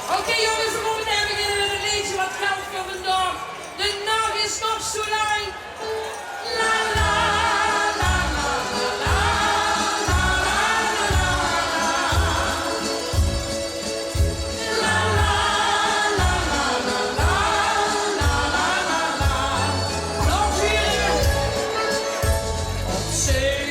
Oké jongens, we moeten meteen beginnen met een liedje wat geldt voor vandaag. De nacht is nog zo lang. La la la la la la la la la la la la la la. Nog vier op zee.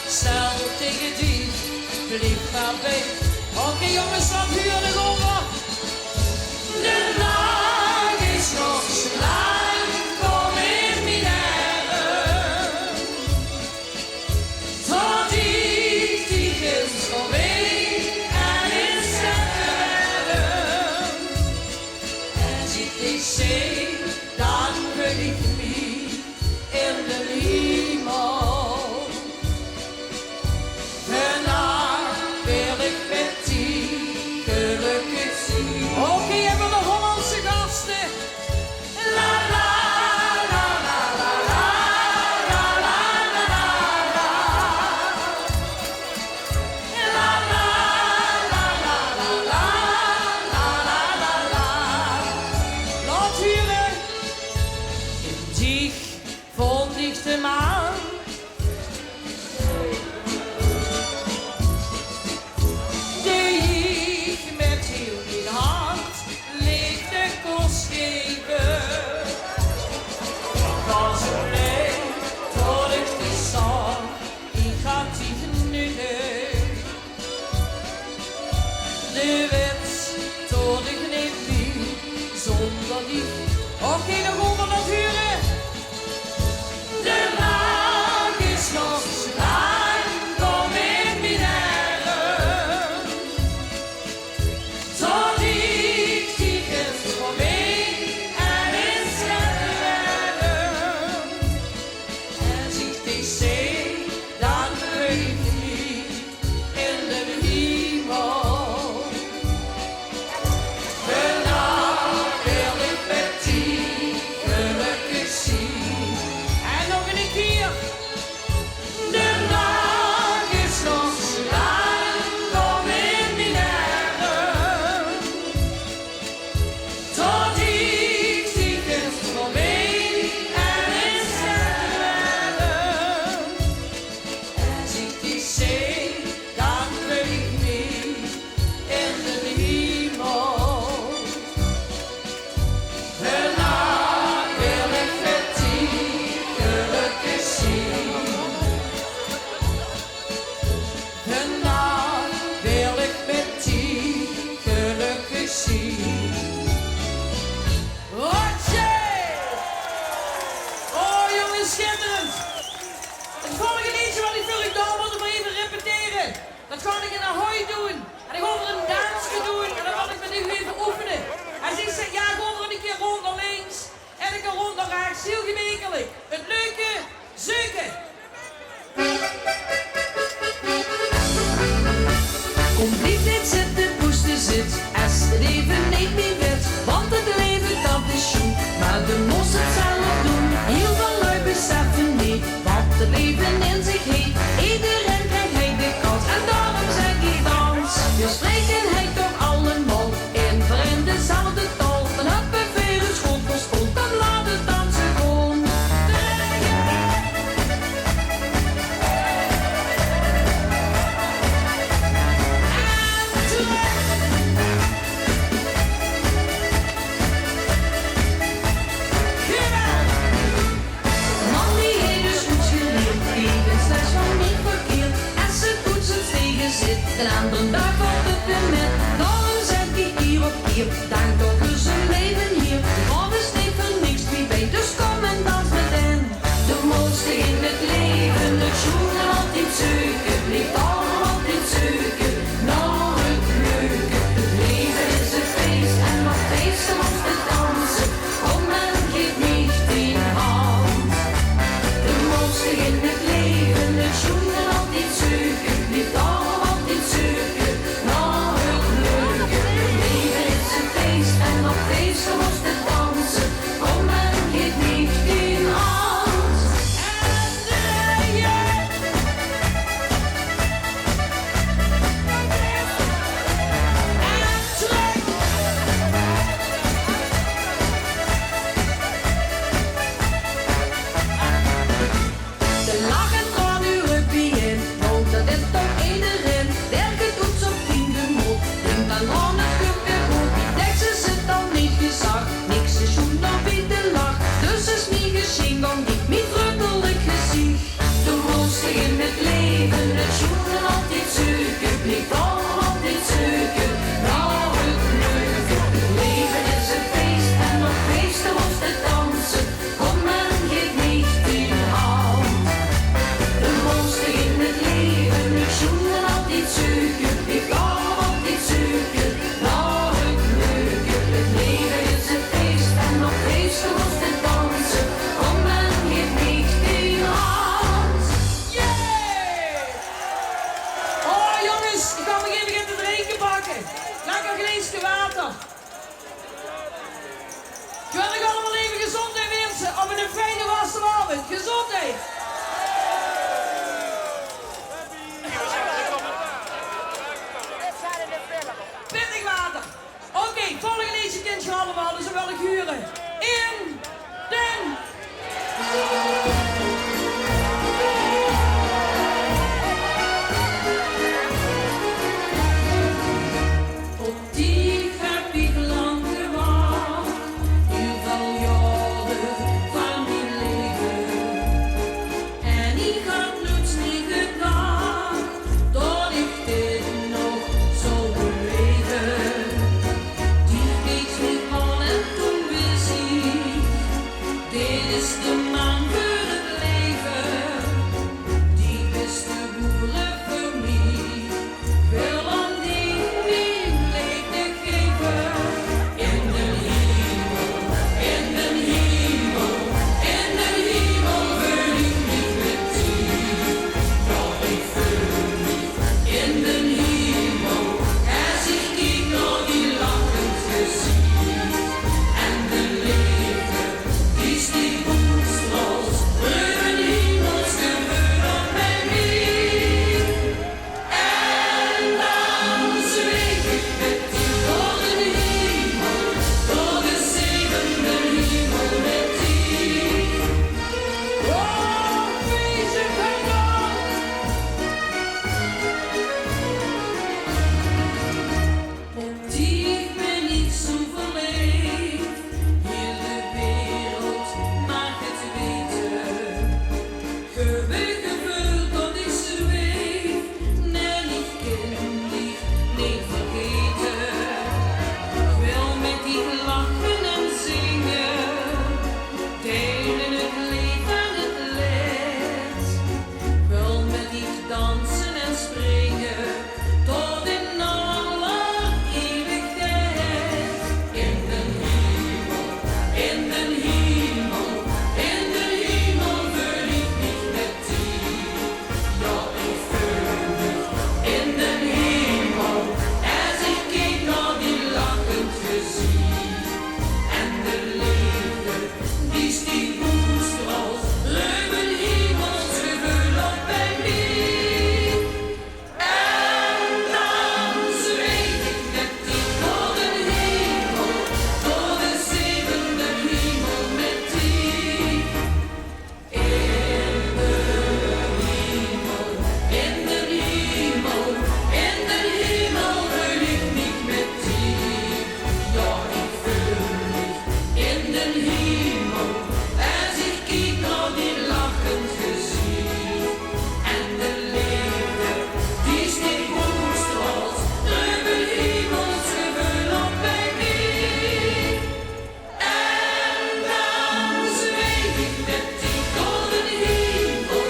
Stel tegen die, blijf maar bij. Oké jongens, wat huurlijk over. De nacht is nog zo lang, kom in mijn armen. Tot ik die kind voorbij en in sterren. En ziet die zee, dan wil ik me in de hemel. Oké, hebben we Hollandse gasten. La la la la la la la la la la la la la la la la la. Laat huren. In dich vond ik de maan. Oké, dan gaan we dat huren. De nacht is nog zo lang, kom in mijn armen. Tot ik die kind voorbij en in sterren. En ziet die zee, dan wil ik niet in de hemel. Dat ga ik in Ahoy doen. En ik ga er een dansje doen. En dan ga ik met u even oefenen. En ze zegt, ja, ik ga er een keer rond naar links. En een keer rond naar rechts. Heel gemakkelijk. Het leuke zoeken. Kom niet dit zitten, poesten zit. Als het even niet meer werd. Want het leven dat is zoet. Maar de moest het zelf doen. Heel veel lui beseffen niet. Wat het leven in zich heeft. Iedereen krijgt hij de kans. En daarom zeg ik dans. We spreken hij toch allemaal in dezelfde taal. Dan hebben we weer een school voor school. Dan laat het dansen gewoon. En aan de dag wordt het weer met. Daarom zeg ik hier op hier. Dank toch eens een leven hier. De man is niet voor niks wie weet. Dus kom en dans met hen. De mooiste in het leven. Het schoenen altijd zoeken. Blijft allemaal altijd zoeken. Nou het leuke. Het leven is een feest. En wat feesten om te dansen. Kom en geef me die hand. Schingon niet meer vriendelijk gezicht. De mooiste in het leven, het schoenen altijd zoeken, blijft altijd zoeken. Nou, het leuke, het leven is een feest en nog feesten was te dansen. Kom en geef niet in hand. De mooiste in het leven, het schoenen altijd zoeken, blijft altijd zoeken. Nou, het leuke, het leven is een feest en nog feesten was te dansen. Kom en geef niet in hand. Yeah! Oh jongens, ik ga nog even te drinken pakken. Lekker glaasje water. Ik wil nog allemaal even gezondheid wensen op een fijne vastenavond. Gezondheid! Pittig water. Oké, volgende deze kindje allemaal, dus wel huren. In den... Op die heb ik lang gewacht, heel veel jaren van mijn leven. En ik had nooit niet gedacht dat ik dit nog zou beleven. Die keek me aan en toen wist ik, dit is de man voor het leven. Die beste boeren voor mij, wil aan die mijn leven geven. In de hemel, in de hemel, in de hemel wil ik niet met die. Ja, ik voel mich in de hemel, als ik kijk naar die lachend gezicht. En de liefde, die stiet ons los, een hemelsgevoel op mijn wieg. En dan zweef ik met die door de hemel, door de zevende hemel met die. Oh, wees het Op die ben ik zo verleefd, heel de wereld mag het weten. Gevoeld dat ik zweef, nee, niet kinderlijk, niet vergeten. Ik wil met die lachen en zingen, delen het leven en het leed. Ik wil met die dansen en springen, tot in alle eeuwigheid. In de hemel, in de hemel, in de hemel wil ik niet met die. Ja, ik voel mich in de hemel, als ik kijk naar die lachend gezicht. En de liefde, die stiet ons los, leuven hemelsgevoel op bij mij. En dan zweef ik met die door de hemel, door de zevende hemel met die. In de hemel, in de hemel, in de hemel wil ik niet met die. Ja, ik voel mich in de hemel, als ik kijk naar die lachend gezicht. En de liefde, die stiet ons los, leuven hemelsgevoel op bij mij. En dan zweef ik met die door de hemel,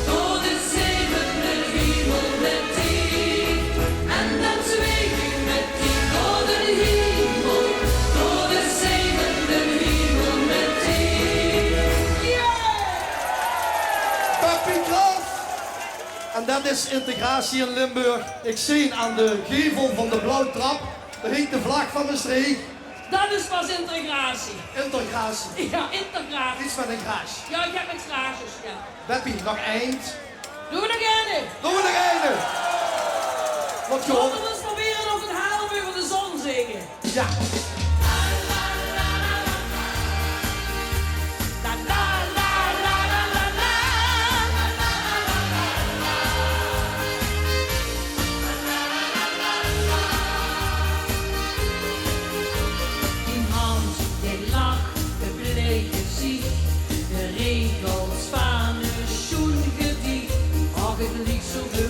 door de zevende hemel met die. En dan zweef ik met die door de hemel, door de zevende hemel met die. Papi Klaas. En dat is integratie in Limburg. Ik zie aan de gevel van de blauwtrap, daar hangt de vlag van de streek. Dat is pas integratie. Integratie. Ja, integratie. Iets met een graas. Ja, ik heb met glaasjes, ja. Beppie, nog eind. Doe het nog een. Doen we nog één. Wat je Laten hoort. we eens proberen of het half uur van de zon zingen. Ja. La la la la la la la. Die hand, die lach, de blije gezicht, de regels van een schoengedicht. Ach, ik lieg zo